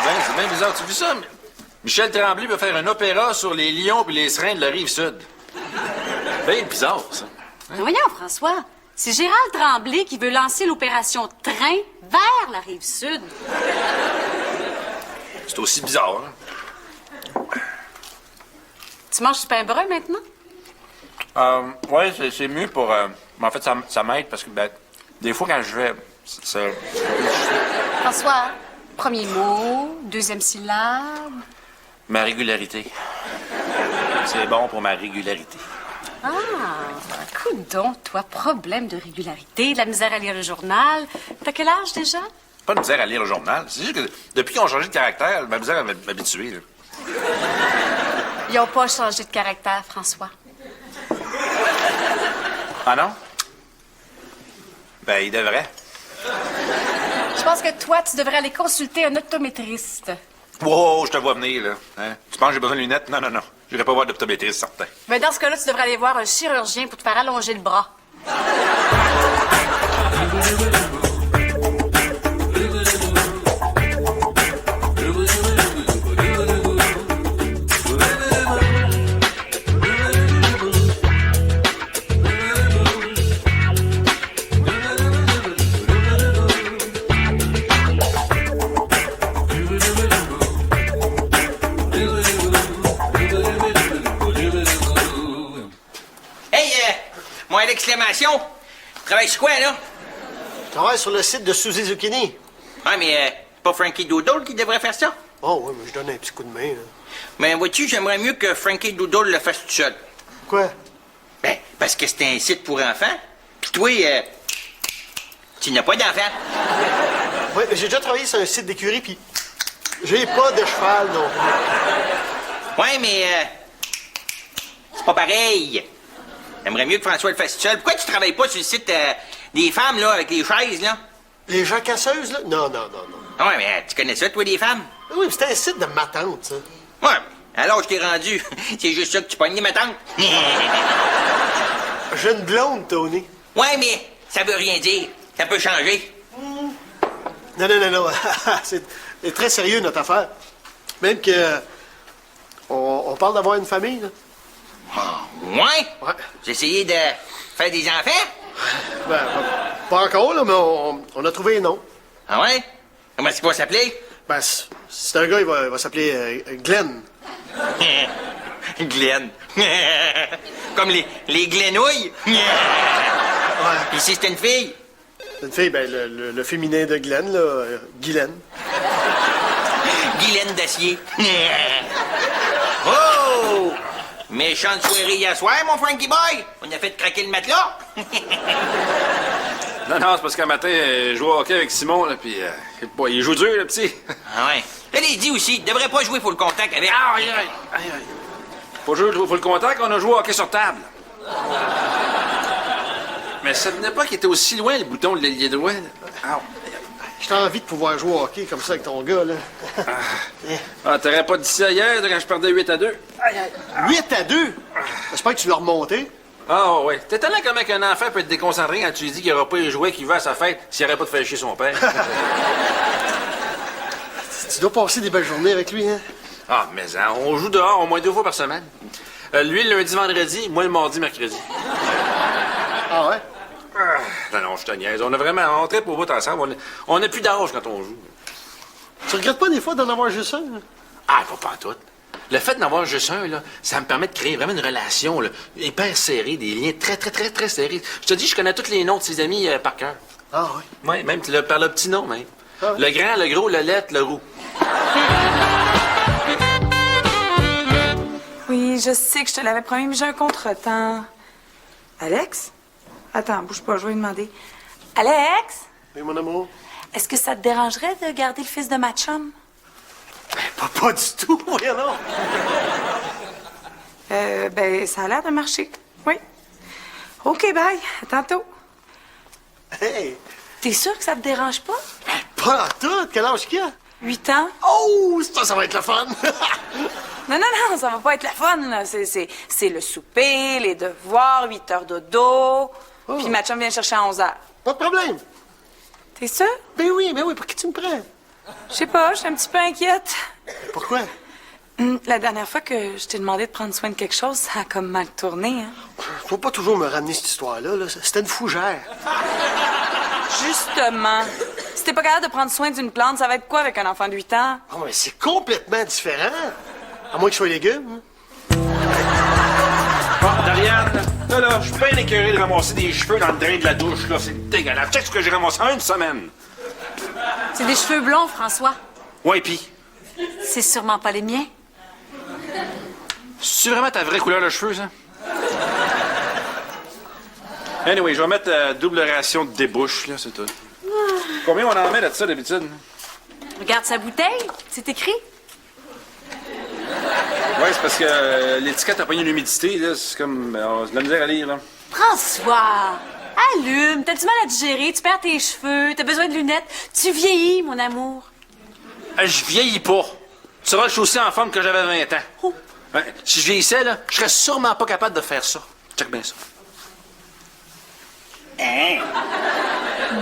ben, c'est bien bizarre. Tu as vu ça? Michel Tremblay veut faire un opéra sur les lions et les serins de la Rive-Sud. Bien bizarre, ça. Mais voyons, François, c'est Gérald Tremblay qui veut lancer l'opération Train vers la Rive-Sud. C'est aussi bizarre, hein? Tu manges du pain brun maintenant? Oui, c'est mieux pour... mais en fait, ça m'aide parce que, ben, des fois, quand je vais... François, premier mot, deuxième syllabe. Ma régularité. C'est bon pour ma régularité. Ah, coudonc, toi, problème de régularité, de la misère à lire le journal. T'as quel âge déjà? Pas de misère à lire le journal. C'est juste que depuis qu'ils ont changé de caractère, ma misère à m'habituer, là. Ils n'ont pas changé de caractère, François. Ah non? Ben, ils devraient. Je pense que toi, tu devrais aller consulter un optométriste. Wow, je te vois venir, là. Hein? Tu penses que j'ai besoin de lunettes? Non. J'irai pas voir d'optométriste, certain. Mais dans ce cas-là, tu devrais aller voir un chirurgien pour te faire allonger le bras. Moi, l'exclamation. Tu travailles sur quoi, là? Je travaille sur le site de Suzy Zucchini. Ah, mais pas Frankie Doodle qui devrait faire ça? Oh oui, mais je donne un petit coup de main, là. Mais vois-tu, j'aimerais mieux que Frankie Doodle le fasse tout seul. Quoi? Ben, parce que c'est un site pour enfants. Puis toi, tu n'as pas d'enfants. Oui, mais j'ai déjà travaillé sur un site d'écurie, puis j'ai pas de cheval non plus. Ouais, mais c'est pas pareil. J'aimerais mieux que François le fasse tout seul. Pourquoi tu travailles pas sur le site des femmes, là, avec les chaises, là? Les gens casseuses, là? Non. Ah ouais, mais tu connais ça, toi, des femmes? Oui, mais c'était un site de ma tante, ça. Ouais, alors je t'ai rendu. C'est juste ça que tu pognes, ma tante. J'ai une blonde, Tony. Ouais, mais ça veut rien dire. Ça peut changer. Non. C'est très sérieux, notre affaire. Même que... On parle d'avoir une famille, là. Ah, ouais? Ouais. J'ai essayé de faire des enfants? Ben, pas encore, là, mais on a trouvé un nom. Ah ouais? Comment c'est va s'appeler? Ben, c'est un gars, il va s'appeler Glenn. Glenn. Comme les glenouilles? Ouais. Ici, c'est une fille? Une fille, ben, le féminin de Glenn, là, Guylaine. Guylaine d'acier. Oh! Méchante soirée hier soir, mon Frankie Boy! On a fait craquer le matelas! Non, c'est parce qu'un matin, je jouais au hockey avec Simon, là, puis il joue dur, le petit. Ah ouais. Elle est dit aussi, il devrait pas jouer pour le contact avec... Aïe. Pas jouer pour le contact, on a joué au hockey sur table. Mais ça venait pas qu'il était aussi loin, le bouton de l'ailier droit, là. J'ai envie de pouvoir jouer au hockey comme ça avec ton gars, là. T'aurais pas dit ça hier, quand je perdais 8-2? 8-2? J'espère que tu l'as remonté. Ah, oui. T'es étonnant comment qu'un enfant peut être déconcentré quand tu lui dis qu'il aura pas les jouets qu'il veut à sa fête s'il n'aurait pas de faire chier son père. Tu dois passer des belles journées avec lui, hein? Ah, mais hein, on joue dehors au moins 2 fois par semaine. Lui, le lundi, vendredi, moi, le mardi, mercredi. Ah ouais? Non, je te niaise. On a vraiment rentré pour bout ensemble. On n'a plus d'âge quand on joue. Tu regrettes pas des fois d'en avoir juste un? Hein? Ah, pas tout. Le fait d'en avoir juste un, là, ça me permet de créer vraiment une relation là, hyper serrée, des liens très serrés. Je te dis, je connais tous les noms de ses amis par cœur. Ah oui? Oui, même par le petit nom, même. Ah, oui. Le grand, le gros, le lettre, le roux. Oui, je sais que je te l'avais promis, mais j'ai un contretemps. Alex? Attends, bouge pas, je vais lui demander. Alex? Oui, mon amour? Est-ce que ça te dérangerait de garder le fils de ma chum? Pas du tout, voyons donc. Ben, ça a l'air de marcher. Oui. OK, bye. À tantôt. Hey! T'es sûr que ça te dérange pas? Pas en tout! Quel âge qu'il a? 8 ans? Oh! Ça va être le fun! Non, ça va pas être la fun, là. C'est le souper, les devoirs, 8 heures dodo. Oh. Puis ma chum vient chercher à 11 heures. Pas de problème. T'es sûr? Ben oui, pour qui tu me prends? Je sais pas, je suis un petit peu inquiète. Pourquoi? La dernière fois que je t'ai demandé de prendre soin de quelque chose, ça a comme mal tourné, hein? Faut pas toujours me ramener cette histoire-là. Là. C'était une fougère. Justement. Si t'es pas capable de prendre soin d'une plante, ça va être quoi avec un enfant de 8 ans? Oh, mais c'est complètement différent. À moins que ce soit légumes. Bon, Dariane, là, je suis bien écœuré de ramasser des cheveux dans le drain de la douche, là. C'est dégueulasse. Check ce que j'ai ramassé en une semaine. C'est des cheveux blonds, François. Ouais, pis. C'est sûrement pas les miens. C'est vraiment ta vraie couleur de cheveux, ça? Anyway, je vais mettre double ration de débouche, là, c'est tout. Combien on en met là de ça, d'habitude? Regarde sa bouteille. C'est écrit. Ouais, c'est parce que l'étiquette a pogné l'humidité, là. C'est comme... de la misère à lire, là. François, allume. T'as du mal à digérer. Tu perds tes cheveux. T'as besoin de lunettes. Tu vieillis, mon amour. Je vieillis pas. Tu sauras que je suis aussi en forme que j'avais 20 ans. Oh. Ouais, si je vieillissais, là, je serais sûrement pas capable de faire ça. Check bien ça.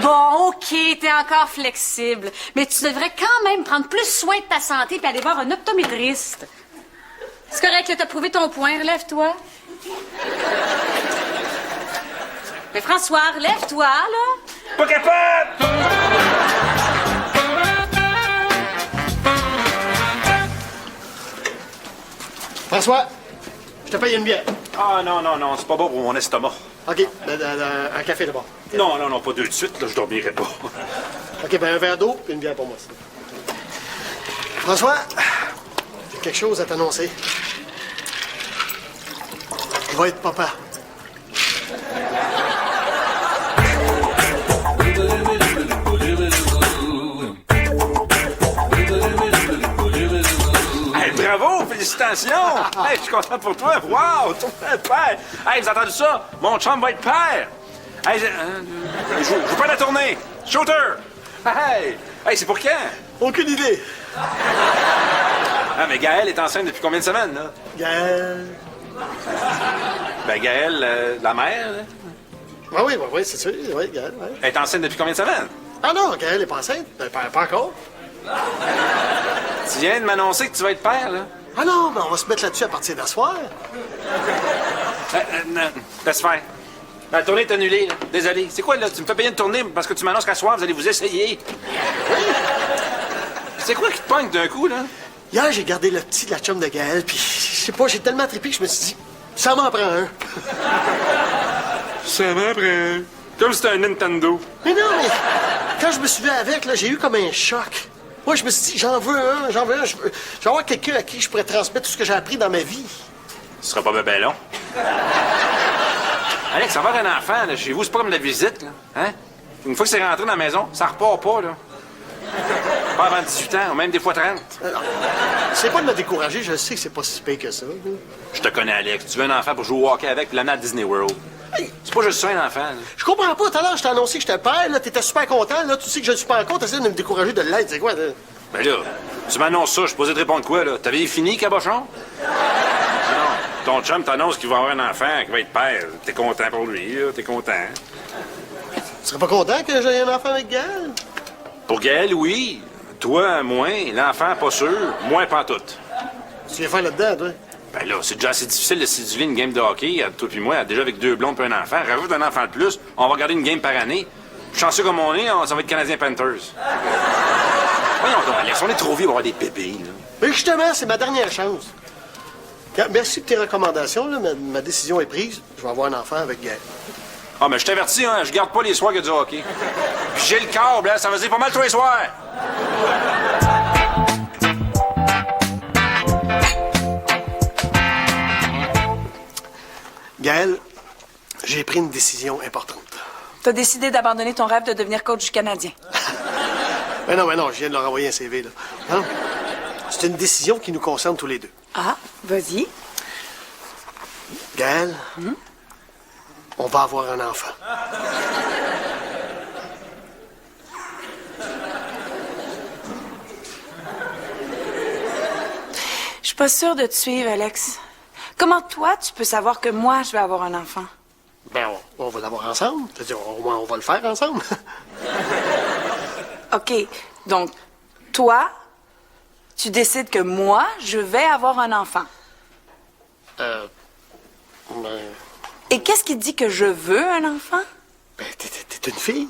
Bon, OK, t'es encore flexible. Mais tu devrais quand même prendre plus soin de ta santé puis aller voir un optométriste. C'est correct, là, t'as prouvé ton point. Relève-toi. Mais François, relève-toi, là. Pas capable! François, je te paye une bière. Ah, non, c'est pas bon pour mon estomac. OK, un café d'abord. Non, pas deux de suite, là, je dormirai pas. OK, ben un verre d'eau et une bière pour moi. François, j'ai quelque chose à t'annoncer. Je vais être papa. Hey, bravo, félicitations! Hey, je suis content pour toi. Wow, ton père! Hey, vous avez entendu ça? Mon chum va être père! Hey, je joue pas la tournée! Shooter! Hey, c'est pour quand? Aucune idée. Ah, mais Gaëlle est enceinte depuis combien de semaines, là? Gaël. Ben, Gaëlle, la mère, là, Ah oui, c'est sûr. Oui, Gaël, oui. elle est enceinte depuis combien de semaines? Ah non, Gaël n'est pas enceinte. Ben, pas encore. Tu viens de m'annoncer que tu vas être père, là? Ah non, ben on va se mettre là-dessus à partir d'asseoir. Non, laisse faire. La tournée est annulée, là. Désolé. C'est quoi, là? Tu me fais payer une tournée parce que tu m'annonces qu'à soir, vous allez vous essayer. C'est quoi qui te pogne d'un coup, là? Hier, j'ai gardé le petit de la chum de Gaël, puis je sais pas, j'ai tellement trippé que je me suis dit, ça m'en prend un. Ça m'en prend. Comme si c'était un Nintendo. Mais non, mais quand je me suis vu avec, là, j'ai eu comme un choc. Moi, je me suis dit, j'en veux un. Je veux avoir quelqu'un à qui je pourrais transmettre tout ce que j'ai appris dans ma vie. Ce sera pas bien long. Alex, avoir un enfant, là, chez vous, c'est pas comme la visite, là. Hein? Une fois que c'est rentré dans la maison, ça repart pas, là. Pas avant 18 ans, ou même des fois 30. C'est pas de me décourager, je sais que c'est pas si pire que ça. Là. Je te connais, Alex. Tu veux un enfant pour jouer au hockey avec puis l'amener à Disney World. Hey, C'est pas juste ça, un enfant, là. je comprends pas, tout à l'heure, je t'ai annoncé que j'étais père, là, t'étais super content, là, tu sais que je ne suis pas encore, t'essaies de me décourager de l'aide, c'est quoi, là? Ben là, tu m'annonces ça, je suis posé te répondre quoi, là? T'avais fini, cabochon? Non. Ton chum t'annonce qu'il va avoir un enfant, qu'il va être père. T'es content pour lui, là, t'es content. Tu serais pas content que j'aie un enfant avec Gaël? Pour Gaël, oui. Toi, moins. L'enfant, pas sûr. Moins pas tout. Tu viens faire là-dedans, toi? Ben là, c'est déjà assez difficile de séduire une game de hockey, toi puis moi, déjà avec 2 blondes et un enfant. Rajoute un enfant de plus, on va regarder une game par année. Chanceux comme on est, ça va être Canadien Panthers. Voyons donc, Alex, on est trop vieux pour avoir des bébés, là. Mais justement, c'est ma dernière chance. Merci de tes recommandations, là, ma décision est prise. Je vais avoir un enfant avec Gaël. Ah, mais je t'avertis, hein, je garde pas les soirs qu'il y a du hockey. Puis j'ai le câble, hein, ça veut dire pas mal tous les soirs. Gaël, j'ai pris une décision importante. T'as décidé d'abandonner ton rêve de devenir coach du Canadien. Mais non, je viens de leur envoyer un CV, là. Hein? C'est une décision qui nous concerne tous les deux. Ah, vas-y. Gaël, on va avoir un enfant. Je suis pas sûre de te suivre, Alex. Comment toi, tu peux savoir que moi, je vais avoir un enfant? Ben, on va l'avoir ensemble. C'est-à-dire, au moins, on va le faire ensemble. OK, donc, toi, tu décides que moi, je vais avoir un enfant. Ben, Et qu'est-ce qui dit que je veux un enfant? t'es une fille.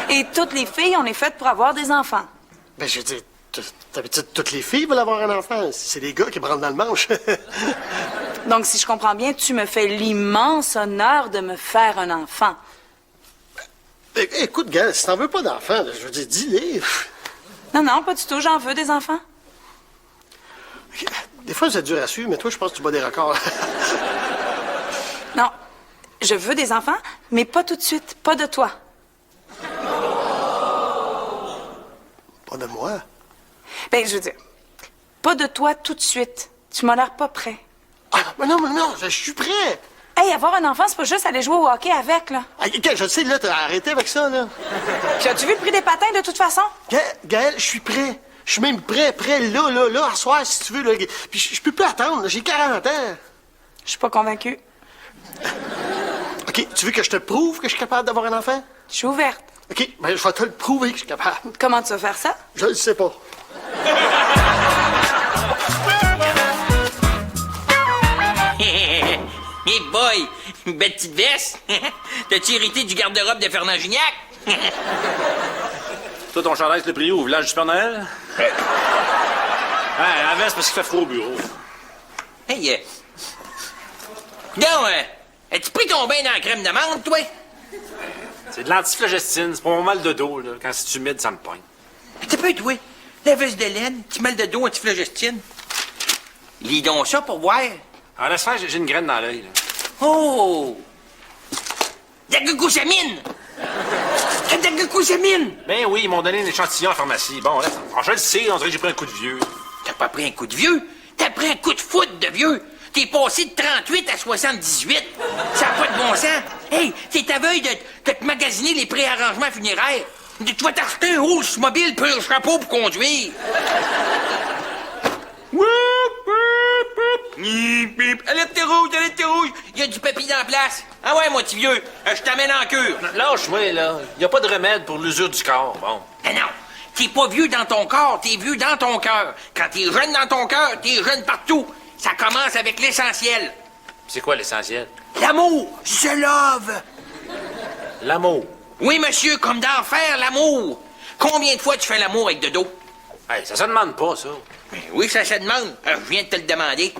Et toutes les filles, on est faites pour avoir des enfants. Ben, je veux dire, d'habitude, toutes les filles veulent avoir un enfant. C'est les gars qui me rentrent dans le manche. Donc, si je comprends bien, tu me fais l'immense honneur de me faire un enfant. Écoute, gars, si t'en veux pas d'enfant, je veux dire, dis-les. Non, non, pas du tout. J'en veux des enfants. Des fois, c'est dur à suivre, mais toi, je pense que tu bats des records. Non, je veux des enfants, mais pas tout de suite. Pas de toi. Pas de moi. Ben, je veux dire, pas de toi tout de suite. Tu m'as l'air pas prêt. Ah, mais non, je suis prêt. Hey, avoir un enfant, c'est pas juste aller jouer au hockey avec, là. Ah, Gaël, je sais, là, t'as arrêté avec ça, là. Puis as-tu vu le prix des patins, de toute façon? Gaël, je suis prêt. Je suis même prêt, là, à soir, si tu veux, là. Puis je peux plus attendre, là, j'ai 40 ans. Je suis pas convaincue. OK, tu veux que je te prouve que je suis capable d'avoir un enfant? Je suis ouverte. OK, ben, je vais te le prouver que je suis capable. Comment tu vas faire ça? Je le sais pas. Hey boy, une belle petite veste. T'as-tu hérité du garde-robe de Fernand Gignac? Toi, ton chandail, tu l'as pris où? Au village du Père Noël? La veste, parce qu'il fait froid au bureau. Hey, non, as-tu pris ton bain dans la crème d'amande, toi? C'est de l'antiflogestine. C'est pour mon mal de dos, là. Quand c'est humide, ça me pogne. T'as pas, toi? La veste de laine, petit mal de dos, antiflogestine. Lis donc ça pour voir. Alors, laisse faire, j'ai une graine dans l'œil, là. Oh! De la glucosamine! T'as de la glucosamine! Ben oui, ils m'ont donné un échantillon à la pharmacie. Bon, là, je le sais, on dirait que j'ai pris un coup de vieux. T'as pas pris un coup de vieux, t'as pris un coup de foudre de vieux. T'es passé de 38 à 78. Ça n'a pas de bon sens. Hey, t'es à veille de te magasiner les préarrangements funéraires. Tu vas t'acheter un Olds mobile puis un chapeau pour conduire. Alerte rouge. Il y a du papier dans la place. Ah ouais, mon petit vieux, je t'amène en cure. Lâche-moi, là. Y a pas de remède pour l'usure du corps, bon. Mais non, t'es pas vieux dans ton corps, t'es vieux dans ton cœur. Quand t'es jeune dans ton cœur, t'es jeune partout. Ça commence avec l'essentiel. C'est quoi l'essentiel? L'amour, the love. L'amour. Oui, monsieur, comme d'enfer, l'amour. Combien de fois tu fais l'amour avec de dos? Hey, ça se demande pas, ça. Ben oui, ça se demande. Je viens de te le demander.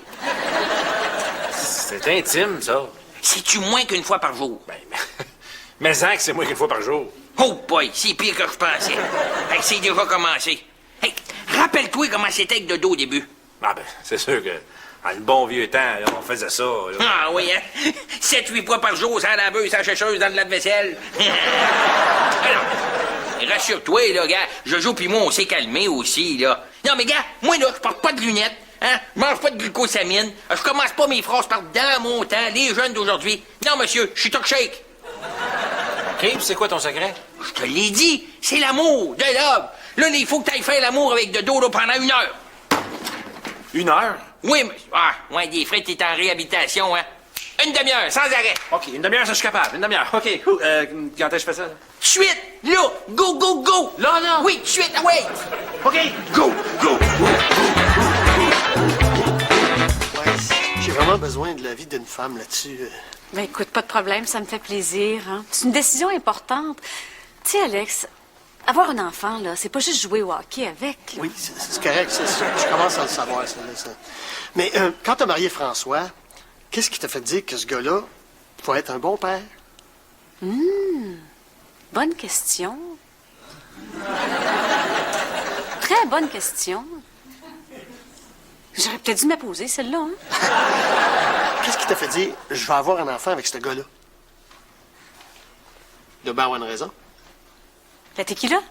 C'est intime, ça. C'est-tu moins qu'une fois par jour? Ben, mais que c'est moins qu'une fois par jour. Oh boy, c'est pire que je pensais. Hey, c'est déjà commencé. Hey, rappelle-toi comment c'était avec Dodo au début. Ah ben, c'est sûr que dans le bon vieux temps, là, on faisait ça. Là. Ah oui, hein? 7-8 fois par jour, sans laveuse, sans sécheuse, dans de la vaisselle. Alors, rassure-toi, là, gars. Jojo pis moi, on s'est calmé aussi, là. Non, mais gars, moi, là, je porte pas de lunettes. Hein? Je mange pas de glucosamine. Je commence pas mes phrases par dans mon temps, les jeunes d'aujourd'hui. Non, monsieur, je suis talk shake. OK, c'est quoi ton secret? Je te l'ai dit, c'est l'amour, de love. Là, il faut que t'ailles faire l'amour avec Dodo, là, pendant 1 heure. 1 heure? Oui, mais... Ah, ouais, des frais, t'es en réhabilitation, hein. 1 demi-heure, sans arrêt. OK, 1 demi-heure, ça, je suis capable. 1 demi-heure. OK. Quand est-ce que je fais ça? Tout de suite, là, go. Là. Oui, tout de suite, ah ouais. OK, go. Ouais, j'ai vraiment besoin de l'avis d'une femme là-dessus. Ben écoute, pas de problème, ça me fait plaisir. Hein? C'est une décision importante. Tu sais, Alex, avoir un enfant, là, c'est pas juste jouer au hockey avec. Là. Oui, c'est correct, je commence à le savoir, ça. Mais quand t'as marié François, qu'est-ce qui t'a fait dire que ce gars-là va être un bon père? Bonne question. Très bonne question. J'aurais peut-être dû me la poser, celle-là. Hein? Qu'est-ce qui t'a fait dire je vais avoir un enfant avec ce gars-là? De bien avoir une raison. La tequila?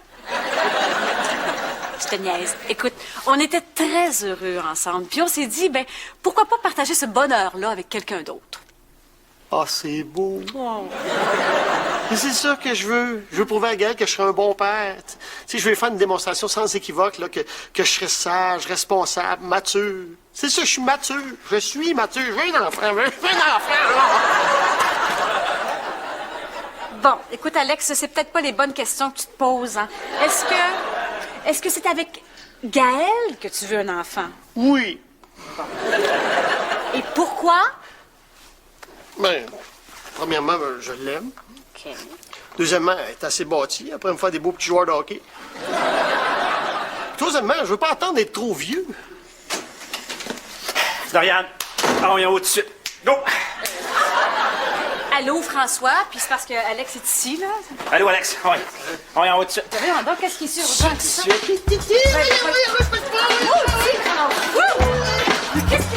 Je te niaise. Écoute, on était très heureux ensemble. Puis on s'est dit, ben, pourquoi pas partager ce bonheur-là avec quelqu'un d'autre? Ah, c'est beau. Mais c'est ça que je veux. Je veux prouver à Gaël que je serai un bon père. Tu sais, je vais faire une démonstration sans équivoque, là, que je serai sage, responsable, mature. C'est ça, je suis mature. Je suis mature. Je veux un enfant. Je veux un enfant. Bon, écoute, Alex, c'est peut-être pas les bonnes questions que tu te poses. Hein. est-ce que c'est avec Gaël que tu veux un enfant? Oui. Et pourquoi? Ben, premièrement, ben, je l'aime. OK. Deuxièmement, elle est assez bâtie. Après me faire des beaux petits joueurs de hockey. Troisièmement, je veux pas attendre d'être trop vieux. Dorian, on y en va tout de suite. Go! Allô, François, puis c'est parce que Alex est ici, là. Allô, Alex, on y en va tout de suite. Voyons donc, qu'est-ce qui est si urgent que ça? Qu'est-ce que...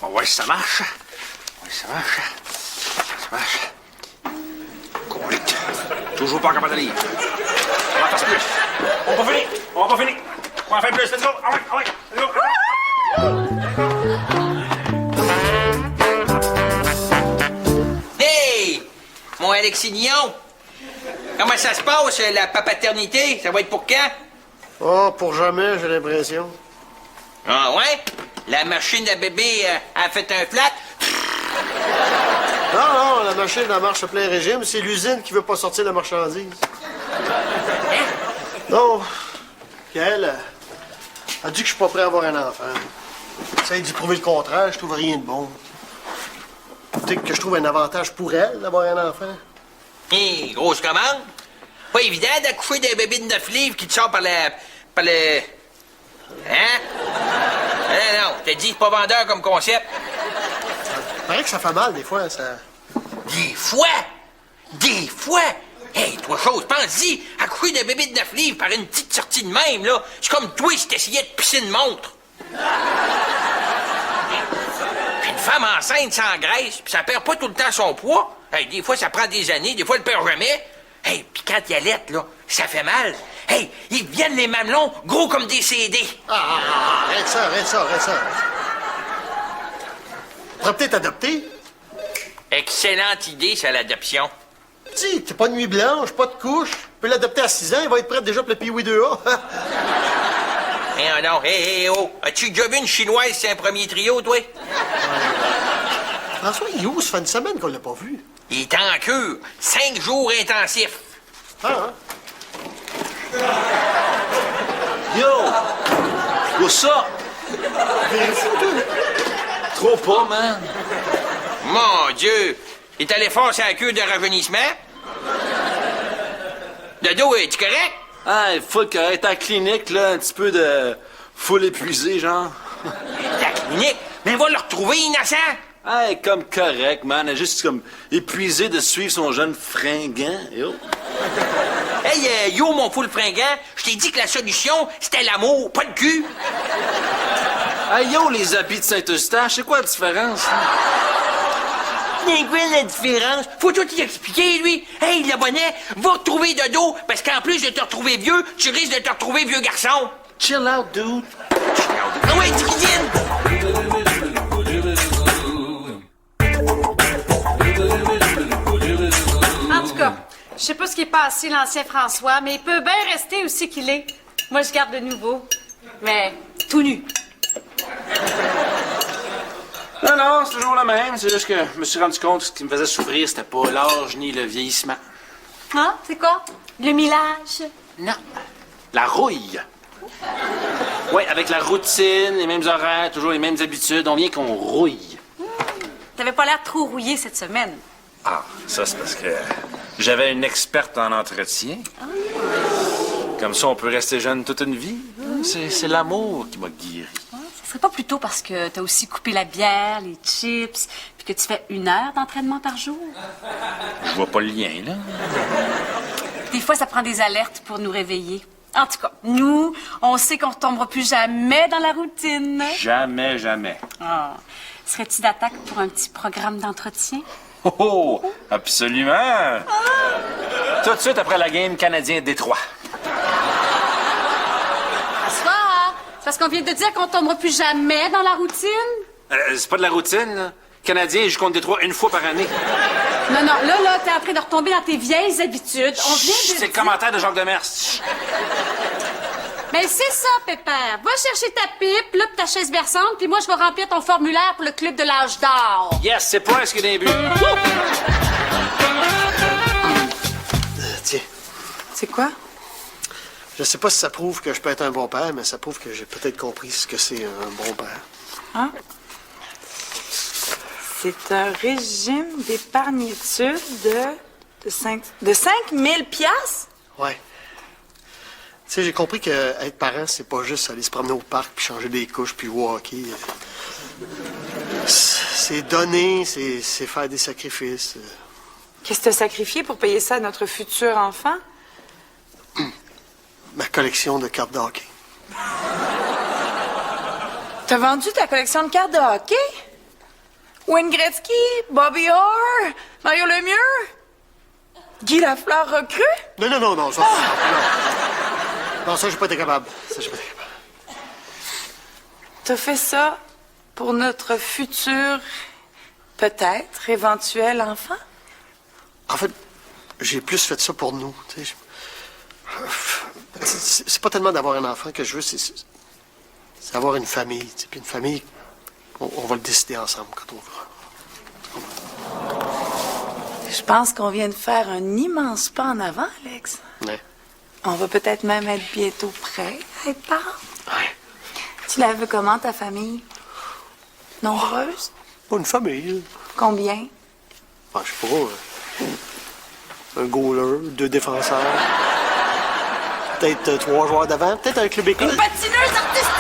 On va voir si ça marche. On va voir si ça marche. Ça marche. Colique. Toujours pas capable de lire. On va en faire plus. On va pas finir. On va pas finir. On va en faire plus. Let's go. Ah ouais, ah ouais. Let's go. Hey! Mon Alexignon! Comment ça se passe, la papaternité? Ça va être pour quand? Oh, pour jamais, j'ai l'impression. Ah ouais? La machine à bébé a fait un flat? Non, non, la machine, elle marche à plein régime. C'est l'usine qui veut pas sortir la marchandise. Non. Gaël, elle dit que je suis pas prêt à avoir un enfant. Essaye d'y prouver le contraire, je trouve rien de bon. Peut-être que je trouve un avantage pour elle d'avoir un enfant. Hé, grosse commande. Pas évident d'accoucher d'un bébé de 9 livres qui te sort par le... Hein? Non, je te dis, c'est pas vendeur comme concept. Paraît que ça fait mal des fois, ça. Des fois! Des fois! Hey, toi, chose, pense-y, accoucher d'un bébé de 9 livres par une petite sortie de même, là, c'est comme toi si t'essayais de pisser une montre. Une femme enceinte sans graisse, puis ça perd pas tout le temps son poids. Hey, des fois, ça prend des années, des fois, elle perd jamais. Hey, puis quand il allait, là, ça fait mal. Hey, ils viennent les mamelons gros comme des CD. Arrête ça, arrête ça, arrête ça. On pourrait peut-être adopter. Excellente idée, c'est l'adoption. Si, t'es pas de nuit blanche, pas de couche. Tu peux l'adopter à 6 ans, il va être prêt déjà pour le Pee-Wee 2A. Eh non, oh, as-tu déjà vu une chinoise, c'est un premier trio, toi? François, il est où? Ça fait une semaine qu'on l'a pas vu. Il est en cure, 5 jours intensifs. Hein? Yo! Où ça? Trop pas, man. Mon Dieu! Il est allé fort sur la cure de rajeunissement? Le dos, es-tu correct? Hey, full correct. À la clinique, là, un petit peu de full épuisé, genre. La clinique? Mais va le retrouver, innocent! Hey, comme correct, man. Juste comme épuisé de suivre son jeune fringant. Yo. Hey, yo, mon full fringant, je t'ai dit que la solution, c'était l'amour, pas le cul! Hey, yo, les habits de Saint-Eustache, c'est quoi la différence? C'est quoi la différence? Faut tout y expliquer, lui. Hey, le bonnet, va retrouver de dos, parce qu'en plus de te retrouver vieux, tu risques de te retrouver vieux garçon. Chill out, dude. Ah ouais, dis En tout cas, je sais pas ce qui est passé, l'ancien François, mais il peut bien rester aussi qu'il est. Moi, je garde le nouveau. Mais tout nu. Non, non, c'est toujours le même. C'est juste que je me suis rendu compte que ce qui me faisait souffrir, c'était pas l'âge ni le vieillissement. Hein? C'est quoi? Le millage? Non. La rouille. Oui, avec la routine, les mêmes horaires, toujours les mêmes habitudes, on vient qu'on rouille. T'avais pas l'air trop rouillé cette semaine. Ah, ça, c'est parce que j'avais une experte en entretien. Comme ça, on peut rester jeune toute une vie. C'est l'amour qui m'a guéri. Ce serait pas plutôt parce que t'as aussi coupé la bière, les chips, puis que tu fais 1 heure d'entraînement par jour? Je vois pas le lien, là. Des fois, ça prend des alertes pour nous réveiller. En tout cas, nous, on sait qu'on retombera plus jamais dans la routine. Jamais, jamais. Ah. Serais-tu d'attaque pour un petit programme d'entretien? Oh, oh, absolument. Tout de suite après la game Canadien-Détroit. Bonsoir. C'est parce qu'on vient de dire qu'on tombera plus jamais dans la routine? C'est pas de la routine, là. Canadien joue contre Détroit 1 fois par année. Non, là, t'es en train de retomber dans tes vieilles habitudes. On vient de C'est le commentaire de Jacques Demers. Mais c'est ça, Pépère. Va chercher ta pipe, là, pis ta chaise berçante, puis moi, je vais remplir ton formulaire pour le club de l'âge d'or. Yes, c'est pas ce qu'il y a d'un but. Tiens, C'est quoi? je sais pas si ça prouve que je peux être un bon père, mais ça prouve que j'ai peut-être compris ce que c'est un bon père. Hein? C'est un régime d'épargne-études de 5 000 piastres? Ouais. Tu sais, j'ai compris que être parent, c'est pas juste aller se promener au parc, puis changer des couches, puis jouer au hockey. C'est donner, c'est faire des sacrifices. Qu'est-ce que tu as sacrifié pour payer ça à notre futur enfant? Ma collection de cartes de hockey. T'as vendu ta collection de cartes de hockey? Wayne Gretzky, Bobby Orr, Mario Lemieux, Guy Lafleur recrue? Non, ça, non. Non, ça, j'ai pas été capable. T'as fait ça pour notre futur, peut-être, éventuel enfant? En fait, j'ai plus fait ça pour nous, tu sais. C'est pas tellement d'avoir un enfant que je veux, c'est avoir une famille, tu sais. Puis une famille, on va le décider ensemble quand on voudra. Je pense qu'on vient de faire un immense pas en avant, Alex. Ouais. On va peut-être même être bientôt prêts à être parents. Ouais. Tu la veux comment, ta famille? Nombreuse? Pas une famille. Combien? Je sais pas. Un goaler, 2 défenseurs. Peut-être 3 joueurs d'avant. Peut-être un club école. Une patineuse artistique!